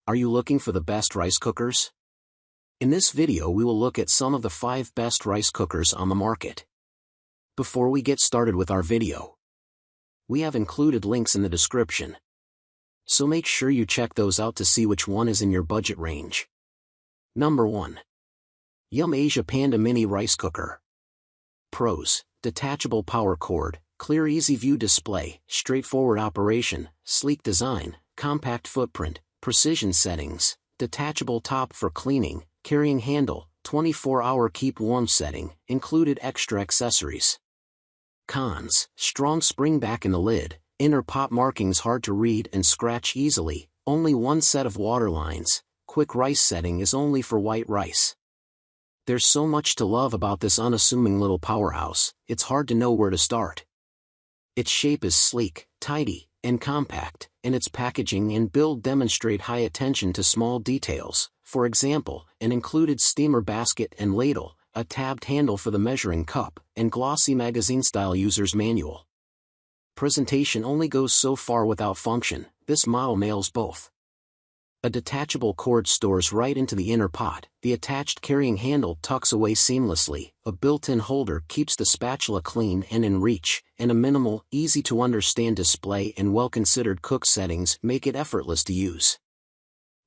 Are you looking for the best rice cookers? In this video we will look at some of the 5 best rice cookers on the market. Before we get started with our video, we have included links in the description, so make sure you check those out to see which one is in your budget range. Number 1. Yum Asia Panda Mini Rice Cooker. Pros: detachable power cord, clear easy view display, straightforward operation, sleek design, compact footprint, precision settings, detachable top for cleaning, carrying handle, 24-hour keep warm setting, included extra accessories. Cons: strong spring back in the lid, inner pot markings hard to read and scratch easily, only one set of water lines, quick rice setting is only for white rice. There's so much to love about this unassuming little powerhouse, it's hard to know where to start. Its shape is sleek, tidy, and compact, and its packaging and build demonstrate high attention to small details, for example, an included steamer basket and ladle, a tabbed handle for the measuring cup, and glossy magazine-style user's manual. Presentation only goes so far without function, this model nails both. A detachable cord stores right into the inner pot, the attached carrying handle tucks away seamlessly, a built-in holder keeps the spatula clean and in reach, and a minimal, easy-to-understand display and well-considered cook settings make it effortless to use.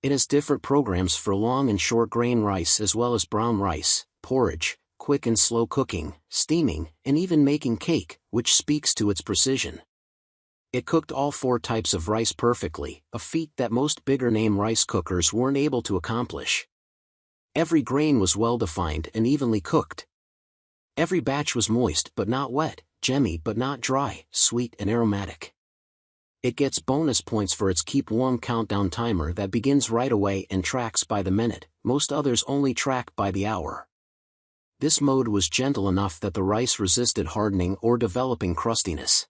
It has different programs for long and short grain rice as well as brown rice, porridge, quick and slow cooking, steaming, and even making cake, which speaks to its precision. It cooked all 4 types of rice perfectly, a feat that most bigger-name rice cookers weren't able to accomplish. Every grain was well-defined and evenly cooked. Every batch was moist but not wet, gemmy but not dry, sweet and aromatic. It gets bonus points for its keep warm countdown timer that begins right away and tracks by the minute, most others only track by the hour. This mode was gentle enough that the rice resisted hardening or developing crustiness.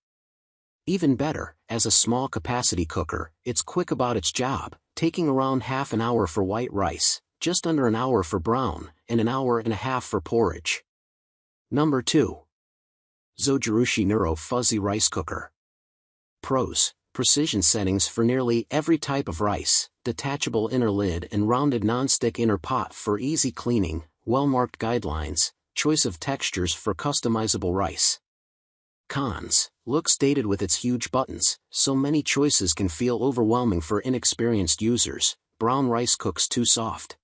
Even better, as a small capacity cooker, it's quick about its job, taking around half an hour for white rice, just under an hour for brown, and an hour and a half for porridge. Number 2. Zojirushi Neuro Fuzzy Rice Cooker. Pros: precision settings for nearly every type of rice, detachable inner lid and rounded non-stick inner pot for easy cleaning, well-marked guidelines, choice of textures for customizable rice. Cons: looks dated with its huge buttons, so many choices can feel overwhelming for inexperienced users, brown rice cooks too soft.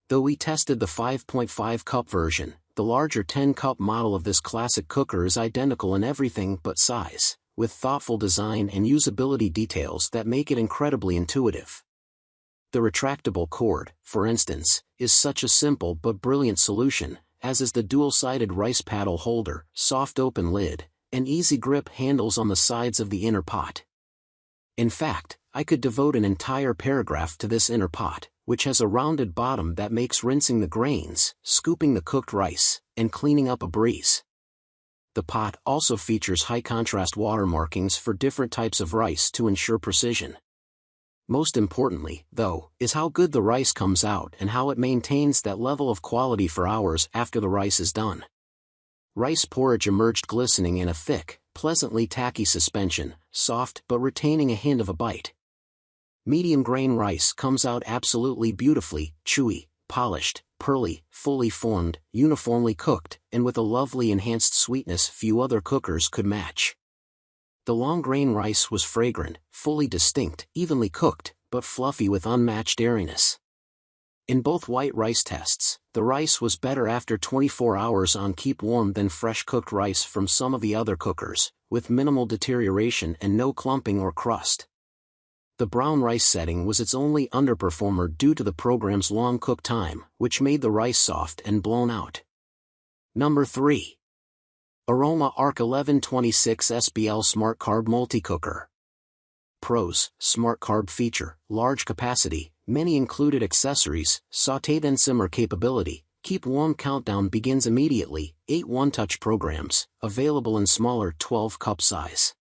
Though we tested the 5.5 cup version, the larger 10 cup model of this classic cooker is identical in everything but size, with thoughtful design and usability details that make it incredibly intuitive. The retractable cord, for instance, is such a simple but brilliant solution, as is the dual-sided rice paddle holder, soft open lid, and easy grip handles on the sides of the inner pot. In fact, I could devote an entire paragraph to this inner pot, which has a rounded bottom that makes rinsing the grains, scooping the cooked rice, and cleaning up a breeze. The pot also features high-contrast water markings for different types of rice to ensure precision. Most importantly, though, is how good the rice comes out and how it maintains that level of quality for hours after the rice is done. Rice porridge emerged glistening in a thick, pleasantly tacky suspension, soft but retaining a hint of a bite. Medium grain rice comes out absolutely beautifully, chewy, polished, pearly, fully formed, uniformly cooked, and with a lovely enhanced sweetness few other cookers could match. The long grain rice was fragrant, fully distinct, evenly cooked, but fluffy with unmatched airiness. In both white rice tests, the rice was better after 24 hours on keep warm than fresh cooked rice from some of the other cookers, with minimal deterioration and no clumping or crust. The brown rice setting was its only underperformer due to the program's long cook time, which made the rice soft and blown out. Number 3. Aroma Arc 1126 SBL SmartCarb Multicooker. Pros: SmartCarb feature, large capacity, many included accessories, sauté then simmer capability, keep warm countdown begins immediately, 8 one-touch programs, available in smaller 12 cup size.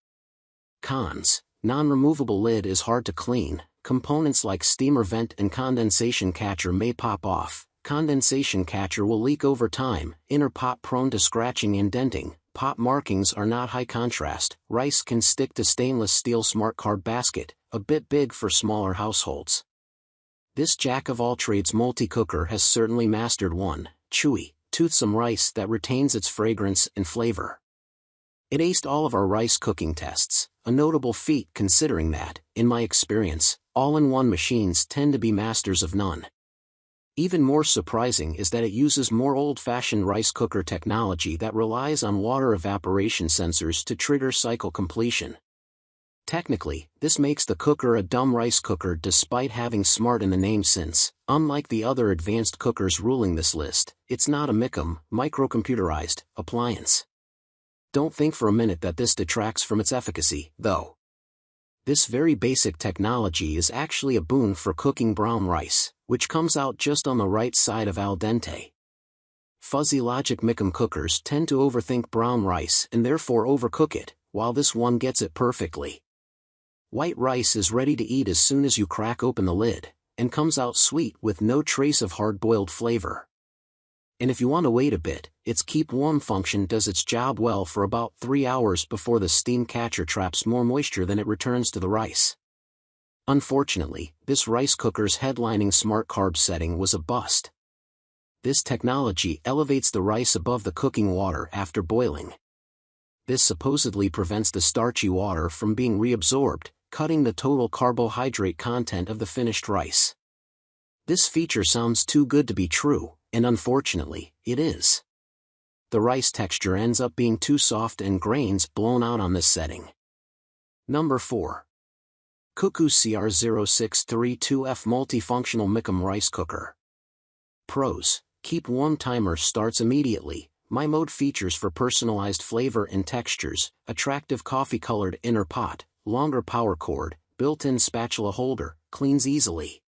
Cons: non-removable lid is hard to clean, components like steamer vent and condensation catcher may pop off, condensation catcher will leak over time, inner pot prone to scratching and denting, pot markings are not high contrast, rice can stick to stainless steel SmartCarb basket, a bit big for smaller households. This jack-of-all-trades multi-cooker has certainly mastered one, chewy, toothsome rice that retains its fragrance and flavor. It aced all of our rice cooking tests, a notable feat considering that, in my experience, all-in-one machines tend to be masters of none. Even more surprising is that it uses more old-fashioned rice cooker technology that relies on water evaporation sensors to trigger cycle completion. Technically, this makes the cooker a dumb rice cooker despite having smart in the name since, unlike the other advanced cookers ruling this list, it's not a Micom, microcomputerized, appliance. Don't think for a minute that this detracts from its efficacy, though. This very basic technology is actually a boon for cooking brown rice, which comes out just on the right side of al dente. Fuzzy logic Micom cookers tend to overthink brown rice and therefore overcook it, while this one gets it perfectly. White rice is ready to eat as soon as you crack open the lid, and comes out sweet with no trace of hard-boiled flavor. And if you want to wait a bit, its keep warm function does its job well for about 3 hours before the steam catcher traps more moisture than it returns to the rice. Unfortunately, this rice cooker's headlining SmartCarb setting was a bust. This technology elevates the rice above the cooking water after boiling. This supposedly prevents the starchy water from being reabsorbed, cutting the total carbohydrate content of the finished rice. This feature sounds too good to be true, and unfortunately, it is. The rice texture ends up being too soft and grains blown out on this setting. Number 4. Cuckoo CR0632F Multifunctional Micom Rice Cooker. Pros: keep warm timer starts immediately. My mode features for personalized flavor and textures, attractive coffee-colored inner pot, longer power cord, built-in spatula holder, cleans easily.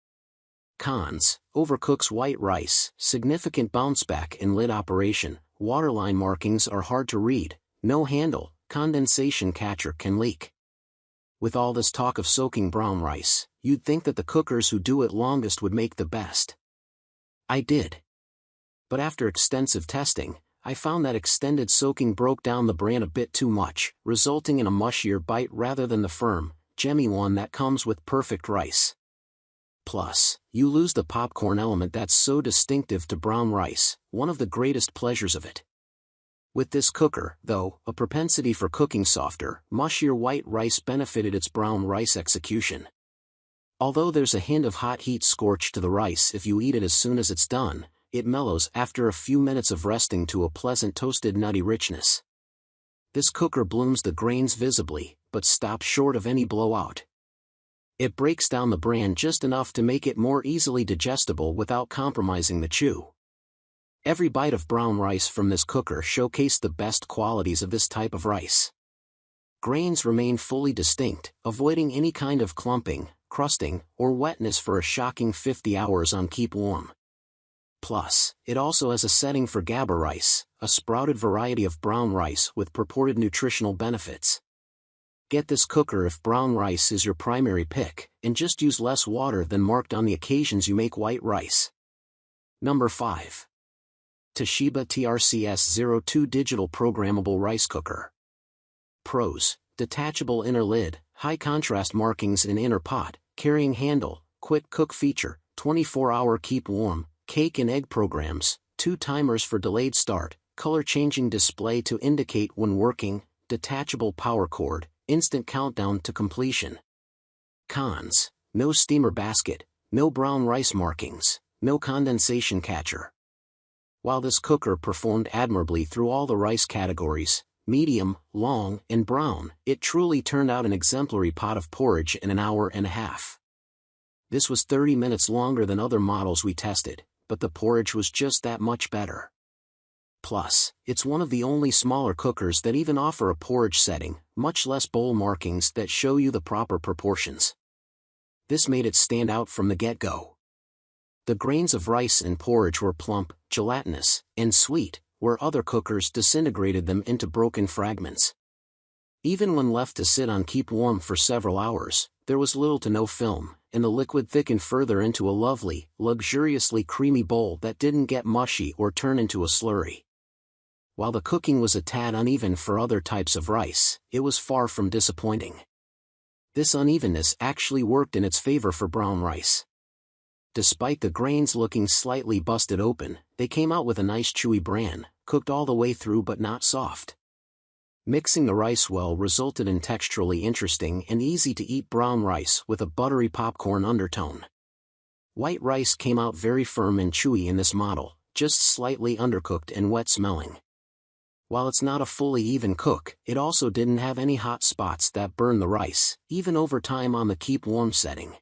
Cons: overcooks white rice, significant bounce back in lid operation, waterline markings are hard to read, no handle, condensation catcher can leak. With all this talk of soaking brown rice, you'd think that the cookers who do it longest would make the best. I did. But after extensive testing, I found that extended soaking broke down the bran a bit too much, resulting in a mushier bite rather than the firm, gemmy one that comes with perfect rice. Plus, you lose the popcorn element that's so distinctive to brown rice, one of the greatest pleasures of it. With this cooker, though, a propensity for cooking softer, mushier white rice benefited its brown rice execution. Although there's a hint of hot heat scorch to the rice if you eat it as soon as it's done, it mellows after a few minutes of resting to a pleasant toasted nutty richness. This cooker blooms the grains visibly, but stops short of any blowout. It breaks down the bran just enough to make it more easily digestible without compromising the chew. Every bite of brown rice from this cooker showcased the best qualities of this type of rice. Grains remain fully distinct, avoiding any kind of clumping, crusting, or wetness for a shocking 50 hours on keep warm. Plus, it also has a setting for GABA rice, a sprouted variety of brown rice with purported nutritional benefits. Get this cooker if brown rice is your primary pick, and just use less water than marked on the occasions you make white rice. Number 5. Toshiba TRCS02 Digital Programmable Rice Cooker. Pros: detachable inner lid, high contrast markings in inner pot, carrying handle, quick cook feature, 24-hour keep warm, cake and egg programs, 2 timers for delayed start, color-changing display to indicate when working, detachable power cord, instant countdown to completion. Cons: no steamer basket, no brown rice markings, no condensation catcher. While this cooker performed admirably through all the rice categories, medium, long, and brown, it truly turned out an exemplary pot of porridge in an hour and a half. This was 30 minutes longer than other models we tested, but the porridge was just that much better. Plus, it's one of the only smaller cookers that even offer a porridge setting, much less bowl markings that show you the proper proportions. This made it stand out from the get-go. The grains of rice in porridge were plump, gelatinous, and sweet, where other cookers disintegrated them into broken fragments. Even when left to sit on keep warm for several hours, there was little to no film, and the liquid thickened further into a lovely, luxuriously creamy bowl that didn't get mushy or turn into a slurry. While the cooking was a tad uneven for other types of rice, it was far from disappointing. This unevenness actually worked in its favor for brown rice. Despite the grains looking slightly busted open, they came out with a nice chewy bran, cooked all the way through but not soft. Mixing the rice well resulted in texturally interesting and easy-to-eat brown rice with a buttery popcorn undertone. White rice came out very firm and chewy in this model, just slightly undercooked and wet-smelling. While it's not a fully even cook, it also didn't have any hot spots that burn the rice, even over time on the keep warm setting.